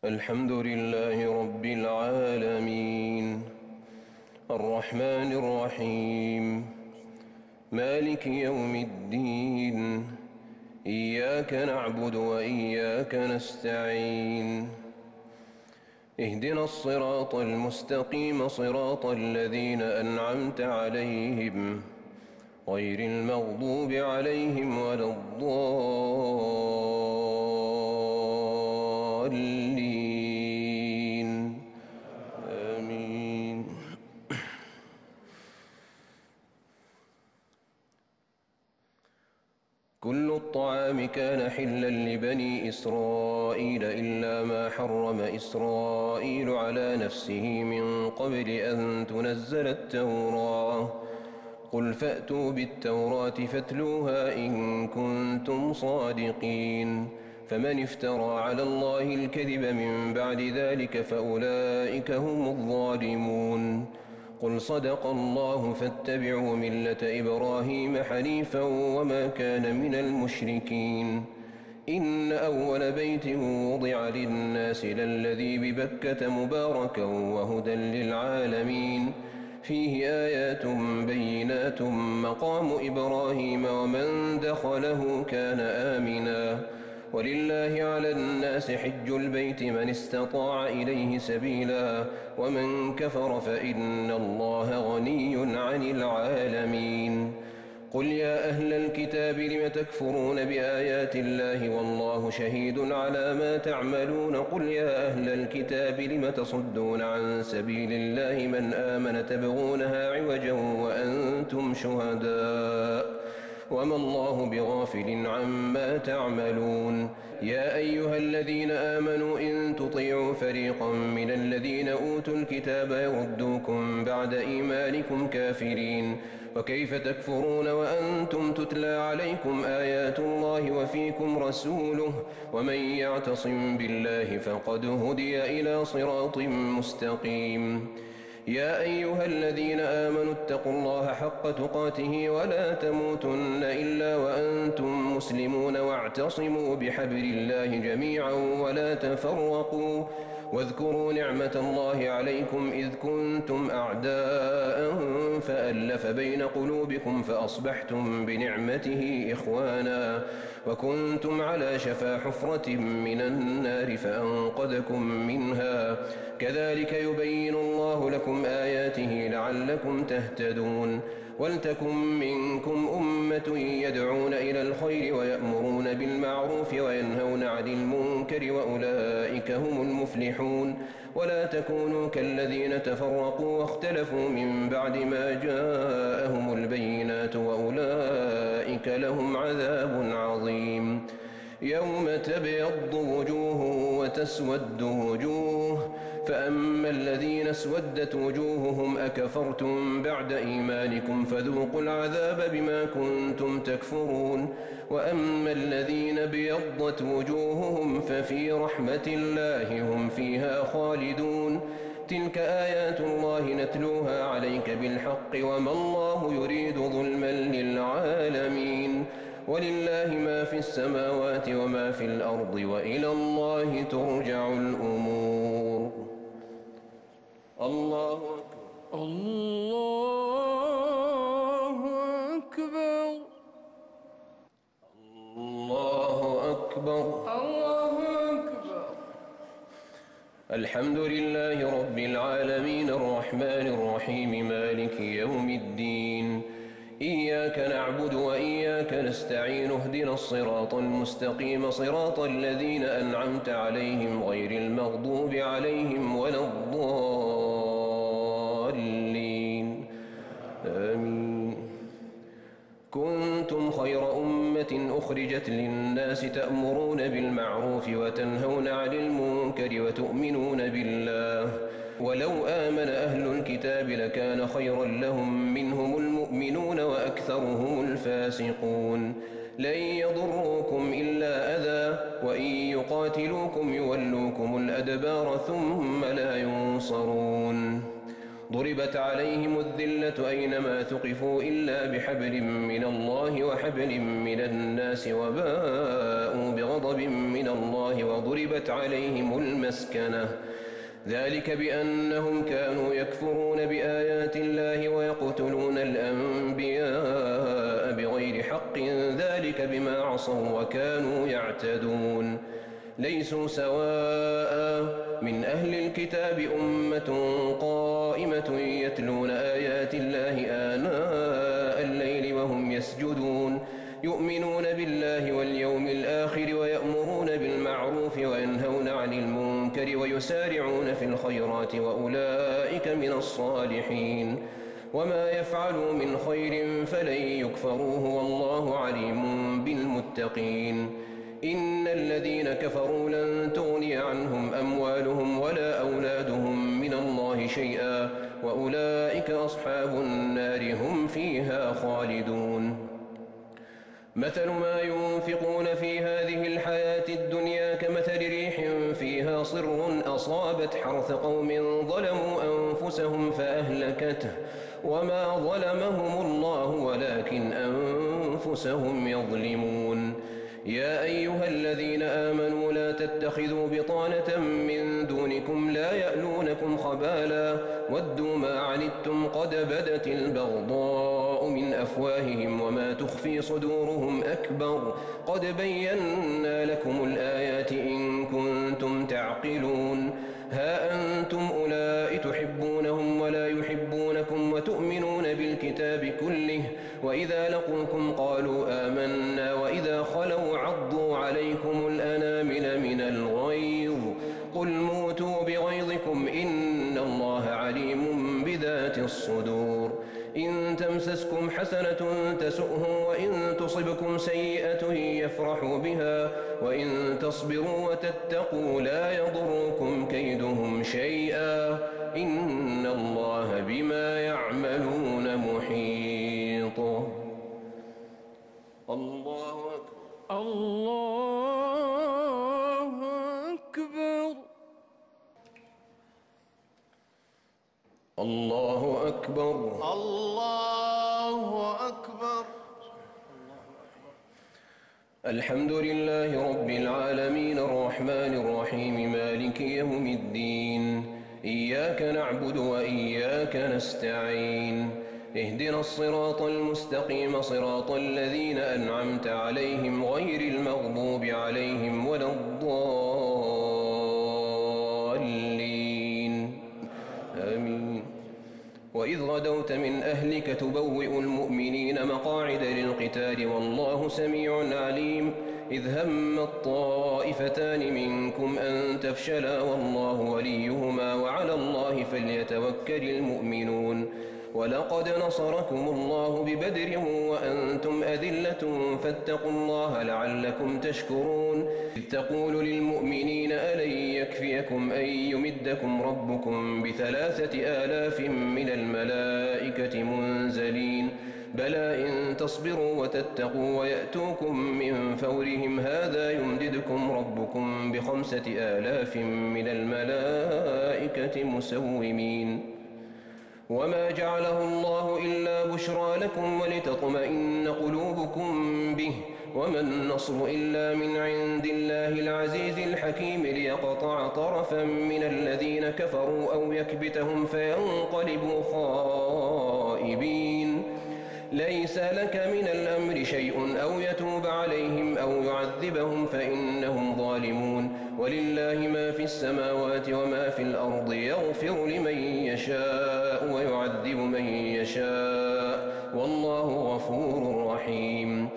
الحمد لله رب العالمين الرحمن الرحيم مالك يوم الدين إياك نعبد وإياك نستعين اهدنا الصراط المستقيم صراط الذين أنعمت عليهم غير المغضوب عليهم ولا الضالين آمين. كل الطعام كان حلا لبني إسرائيل إلا ما حرم إسرائيل على نفسه من قبل أن تنزل التوراة قل فأتوا بالتوراة فاتلوها إن كنتم صادقين فمن افترى على الله الكذب من بعد ذلك فأولئك هم الظالمون قل صدق الله فاتبعوا ملة إبراهيم حنيفا وما كان من المشركين إن أول بيت وضع للناس للذي ببكة مباركا وهدى للعالمين فيه آيات بينات مقام إبراهيم ومن دخله كان آمنا ولله على الناس حج البيت من استطاع إليه سبيلا ومن كفر فإن الله غني عن العالمين قل يا أهل الكتاب لم تكفرون بآيات الله والله شهيد على ما تعملون قل يا أهل الكتاب لم تصدون عن سبيل الله من آمن تبغونها عوجا وأنتم شهداء وما الله بغافل عما تعملون يا أيها الذين آمنوا إن تطيعوا فريقا من الذين أوتوا الكتاب يردوكم بعد إيمانكم كافرين وكيف تكفرون وأنتم تتلى عليكم آيات الله وفيكم رسوله ومن يعتصم بالله فقد هدي إلى صراط مستقيم يا أيها الذين آمنوا اتقوا الله حق تقاته ولا تموتن إلا وأنتم مسلمون واعتصموا بحبل الله جميعا ولا تفرقوا واذكروا نعمة الله عليكم إذ كنتم أعداء فألف بين قلوبكم فأصبحتم بنعمته إخوانا وكنتم على شفا حفرة من النار فأنقذكم منها كذلك يبين الله لكم آياته لعلكم تهتدون ولتكن منكم أمة يدعون إلى الخير ويأمرون بالمعروف وينهون عن المنكر وأولئك هم المفلحون ولا تكونوا كالذين تفرقوا واختلفوا من بعد ما جاءهم البينات وأولئك لهم عذاب عظيم يوم تبيض وجوه وتسود وجوه فأما الذين اسودت وجوههم أكفرتم بعد إيمانكم فذوقوا العذاب بما كنتم تكفرون وأما الذين بيضت وجوههم ففي رحمة الله هم فيها خالدون تلك آيات الله نتلوها عليك بالحق وما الله يريد ظلما للعالمين ولله ما في السماوات وما في الأرض وإلى الله ترجع الأمور الله أكبر الله أكبر الله أكبر الله أكبر الحمد لله رب العالمين الرحمن الرحيم مالك يوم الدين إياك نعبد وإياك نستعين اهدنا الصراط المستقيم صراط الذين أنعمت عليهم غير المغضوب عليهم ولا الضالين آمين كنتم خير أمة أخرجت للناس تأمرون بالمعروف وتنهون عن المنكر وتؤمنون بالله ولو آمن أهل الكتاب لكان خيرا لهم منهم المؤمنون وأكثرهم الفاسقون لن يضروكم إلا أذى وإن يقاتلوكم يولوكم الأدبار ثم لا ينصرون ضربت عليهم الذلة أينما ثقفوا إلا بحبل من الله وحبل من الناس وباءوا بغضب من الله وضربت عليهم المسكنة ذلك بأنهم كانوا يكفرون بآيات الله ويقتلون الأنبياء بغير حق ذلك بما عصوا وكانوا يعتدون ليسوا سواء من أهل الكتاب أمة قائمة يتلون آيات الله آناء الليل وهم يسجدون يؤمنون بالله واليوم الآخر ويأمرون بالمعروف وينهون عن المنكر ويسارعون في الخيرات وأولئك من الصالحين وما يفعلوا من خير فلن يكفروه والله عليم بالمتقين إن الذين كفروا لن تغني عنهم أموالهم ولا أولادهم من الله شيئا وأولئك أصحاب النار هم فيها خالدون مثل ما ينفقون في هذه الحياة الدنيا كمثل ريح فيها صر أصابت حرث قوم ظلموا أنفسهم فأهلكته وما ظلمهم الله ولكن أنفسهم يظلمون يا أيها الذين آمنوا لا تتخذوا بطانة من دونكم لا يألونكم خبالا ودوا ما عنتم قد بدت البغضاء من أفواههم وما تخفي صدورهم أكبر قد بينا لكم الآيات إن كنتم تعقلون ها أنتم أولئك تحبونهم ولا يحبونكم وتؤمنون بالكتاب كله وإذا لقوكم قالوا آمنا وإذا خلوا عضوا عليكم الأنامل من الغيظ قل موتوا بغيظكم إن الله عليم بذات الصدور إن تمسسكم حسنة تسؤهم وإن تصبكم سيئة يفرحوا بها وإن تصبروا وتتقوا لا يضركم كيدهم شيئا إن الله بما يعملون محيط الله أكبر الله أكبر الله أكبر الله أكبر الحمد لله رب العالمين الرحمن الرحيم مالك يوم الدين إياك نعبد وإياك نستعين اهدنا الصراط المستقيم صراط الذين أنعمت عليهم غير المغضوب عليهم ولا الضالين آمين وإذ غدوت من أهلك تبوئ المؤمنين مقاعد للقتال والله سميع عليم إذ هم الطائفتان منكم أن تفشلا والله وليهما وعلى الله فليتوكل المؤمنون ولقد نصركم الله ببدر وأنتم أذلة فاتقوا الله لعلكم تشكرون إذ تقول للمؤمنين ألن يكفيكم أن يمدكم ربكم ب3,000 من الملائكة منزلين بلى إن تصبروا وتتقوا ويأتوكم من فورهم هذا يمددكم ربكم ب5,000 من الملائكة مسومين وما جعله الله إلا بشرى لكم ولتطمئن قلوبكم به وما النصر إلا من عند الله العزيز الحكيم ليقطع طرفا من الذين كفروا أو يكبتهم فينقلبوا خائبين ليس لك من الأمر شيء أو يتوب عليهم أو يعذبهم فإنهم ظالمون ولله ما في السماوات وما في الأرض يغفر لمن يشاء ويعذب من يشاء والله غفور رحيم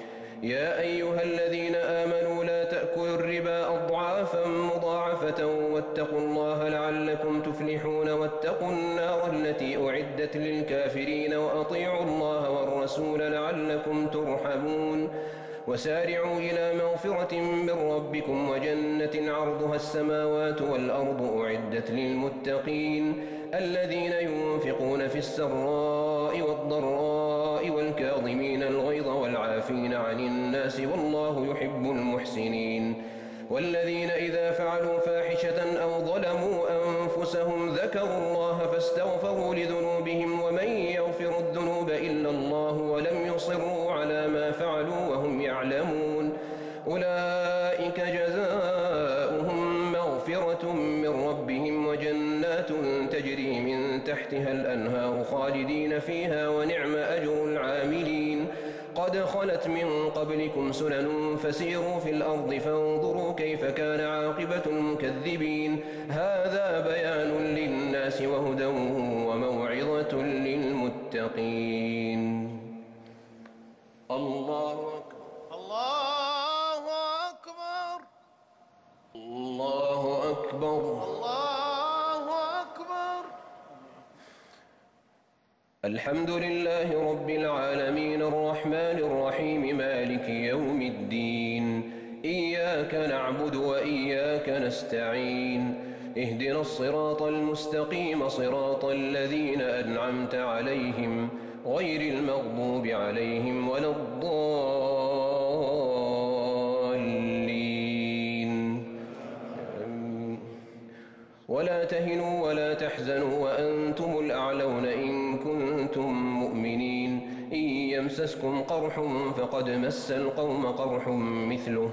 يا أيها الذين آمنوا لا تأكلوا الربا أضعافا مضاعفة واتقوا الله لعلكم تفلحون واتقوا النار التي أعدت للكافرين وأطيعوا الله والرسول لعلكم ترحمون وسارعوا إلى مغفرة من ربكم وجنة عرضها السماوات والأرض أعدت للمتقين الذين ينفقون في السراء والضراء والكاظمين الغيظ والعافين عن الناس والله يحب المحسنين والذين إذا فعلوا فاحشة أو ظلموا أنفسهم ذكروا الله فاستغفروا لذنوبهم ومن يغفر الذنوب إلا الله ولم يصروا على ما فعلوا وهم يعلمون أولئك جزاؤهم مغفرة من ربهم وجنات تجري من تحتها الأنهار خالدين فيها ونعم أجر العاملين قد خلت من قبلكم سنن فسيروا في الأرض فانظروا كيف كان عاقبة المكذبين هذا بيان للناس وهدى وموعظة للمتقين الله أكبر الله أكبر الله أكبر الله أكبر. الحمد لله رب العالمين الرحمن الرحيم مالك يوم الدين إياك نعبد وإياك نستعين اهدنا الصراط المستقيم صراط الذين أنعمت عليهم غير المغضوب عليهم ولا الضالين ولا تهنوا ولا تحزنوا وأنتم الأعلون إن كنتم مؤمنين إن يمسسكم قرح فقد مس القوم قرح مثله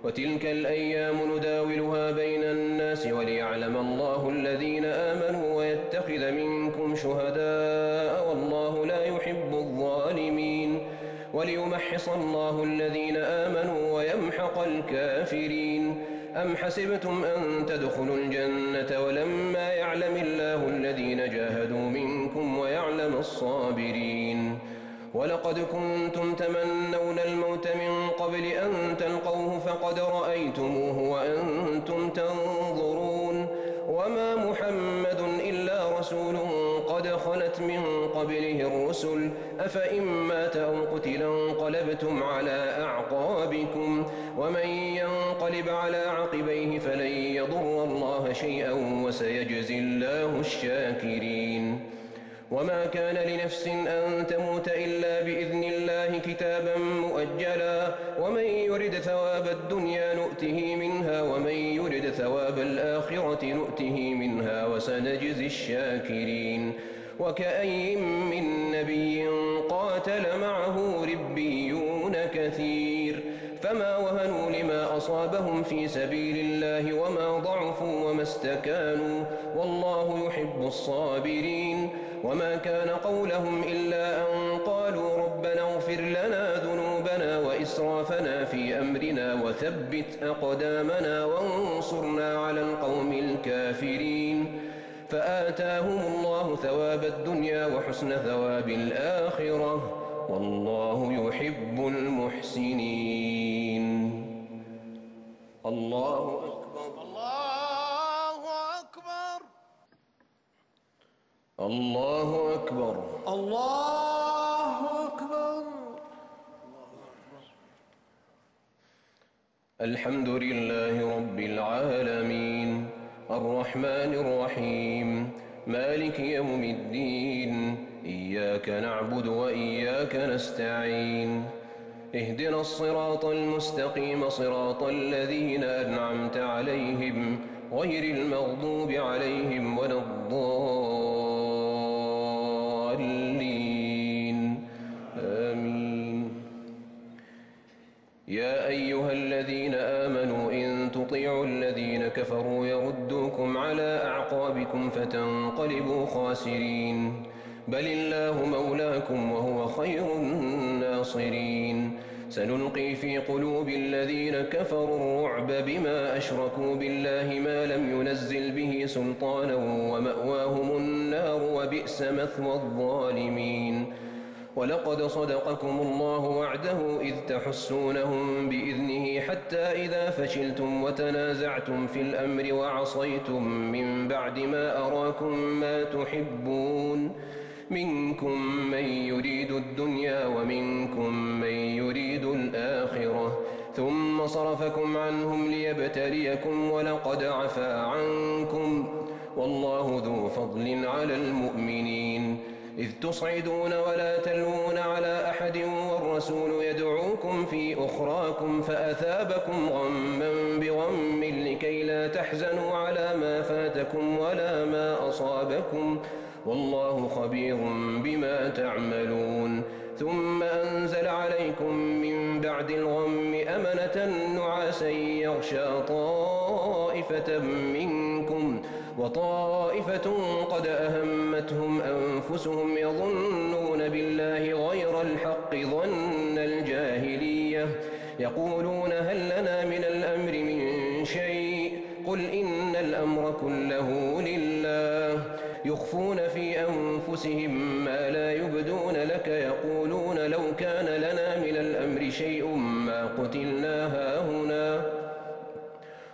وتلك الأيام نداولها بين الناس وليعلم الله الذين آمنوا ويتخذ منكم شهداء والله لا يحب الظالمين وليمحص الله الذين آمنوا ويمحق الكافرين أم حسبتم أن تدخلوا الجنة ولما يعلم الله الذين جاهدوا منكم ويعلم الصابرين ولقد كنتم تمنون الموت من قبل أن تلقوه فقد رأيتموه وأنتم تنظرون وما محمد إلا رسول قد خلت من قبله الرسل أفإن مات أو قتل انقلبتم على أعقابكم ومن ينقلب على عقبيه فلن يضر الله شيئا وسيجزي الله الشاكرين وما كان لنفس أن تموت إلا بإذن الله كتابا مؤجلا ومن يرد ثواب الدنيا نؤته منها ومن يرد ثواب الآخرة نؤته منها وسنجزي الشاكرين وكأي من نبي قاتل معه ربيون كثير فما وهنوا لما أصابهم في سبيل الله وما ضعفوا وما استكانوا والله يحب الصابرين وما كان قولهم إلا أن قالوا ربنا اغفر لنا ذنوبنا وإسرافنا في أمرنا وثبت أقدامنا وانصرنا على القوم الكافرين فآتاهم الله ثواب الدنيا وحسن ثواب الآخرة والله يحب المحسنين الله أكبر الله أكبر الله أكبر الله أكبر. الحمد لله رب العالمين الرحمن الرحيم مالك يوم الدين إياك نعبد وإياك نستعين اهدنا الصراط المستقيم صراط الذين أنعمت عليهم غير المغضوب عليهم ولا الضالين آمين يا أيها الذين آمنوا إن تطيعوا الذين كفروا يردوكم على أعقابكم فتنقلبوا خاسرين بل الله مولاكم وهو خير الناصرين سنلقي في قلوب الذين كفروا الرعب بما أشركوا بالله ما لم ينزل به سلطانا ومأواهم النار وبئس مثوى الظالمين ولقد صدقكم الله وعده إذ تحسونهم بإذنه حتى إذا فشلتم وتنازعتم في الأمر وعصيتم من بعد ما أراكم ما تحبون منكم من يريد الدنيا ومنكم من يريد الآخرة ثم صرفكم عنهم ليبتليكم ولقد عفا عنكم والله ذو فضل على المؤمنين إذ تصعدون ولا تلوون على أحد والرسول يدعوكم في أخراكم فأثابكم غما بغم لكي لا تحزنوا على ما فاتكم ولا ما أصابكم والله خبير بما تعملون ثم أنزل عليكم من بعد الغم أمنة نعاسا يغشى طائفة منكم وطائفة قد أهمتهم أنفسهم يظنون بالله غير الحق ظن الجاهلية يقولون هل لنا من الأمر من شيء قل إن الأمر كله لله يخفون في أنفسهم ما لا يبدون لك يقولون لو كان لنا من الأمر شيء ما قتلنا هاهنا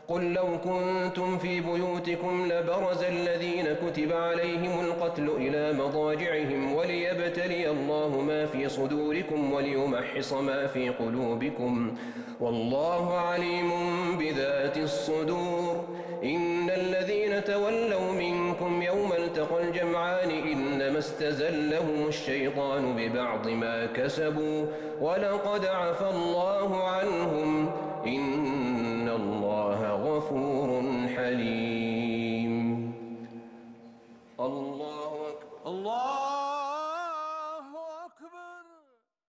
قل لو كنتم في بيوتكم لبرز الذين كتب عليهم القتل إلى مضاجعهم وليبتلي الله ما في صدوركم وليمحص ما في قلوبكم والله عليم بذات الصدور إن الذين تولوا منكم يوم التقى الجمعان إنما استزلهم الشيطان ببعض ما كسبوا ولقد عفى الله عنهم إن